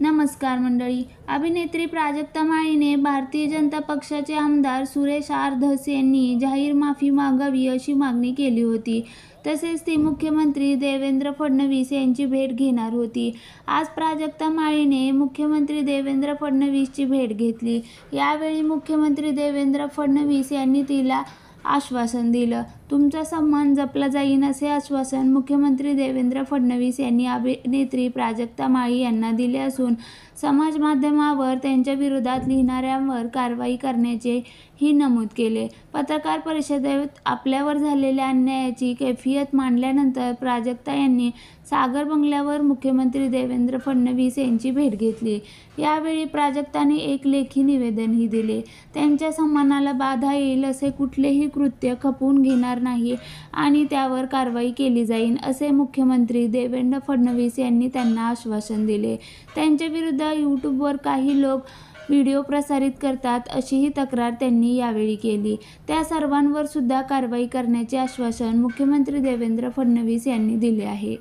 नमस्कार मंडळी. अभिनेत्री प्राजक्ता माळीने भारतीय जनता पक्षाचे आमदार सुरेश आर धस यांनी जाहीर माफी मागावी अशी मागणी केली होती. तसेच ती मुख्यमंत्री देवेंद्र फडणवीस यांची भेट घेणार होती. आज प्राजक्ता माळीने मुख्यमंत्री देवेंद्र फडणवीसची भेट घेतली. यावेळी मुख्यमंत्री देवेंद्र फडणवीस यांनी तिला आश्वासन दिलं. तुमचा सन्मान जपला जाईल असे आश्वासन मुख्यमंत्री देवेंद्र फडणवीस यांनी अभिनेत्री प्राजक्ता माळी यांना दिले असून समाज माध्यमावर त्यांच्या विरोधात लिहिणाऱ्यांवर कारवाई करण्याचेही नमूद केले. पत्रकार परिषदेत आपल्यावर झालेल्या अन्यायाची कैफियत मांडल्यानंतर प्राजक्ता यांनी सागर बंगल्यावर मुख्यमंत्री देवेंद्र फडणवीस यांची भेट घेतली. यावेळी प्राजक्ताने एक लेखी निवेदनही दिले. त्यांच्या सन्मानाला बाधा येईल असे कुठलेही कृत्य खपवून घेणार नाही आणि त्यावर कारवाई केली जाईल असे मुख्यमंत्री देवेंद्र फडणवीस यांनी त्यांना आश्वासन दिले. त्यांच्या विरुद्ध यूट्यूबवर काही लोक व्हिडिओ प्रसारित करतात अशीही तक्रार त्यांनी यावेळी केली. त्या सर्वांवर सुद्धा कारवाई करण्याचे आश्वासन मुख्यमंत्री देवेंद्र फडणवीस यांनी दिले आहे.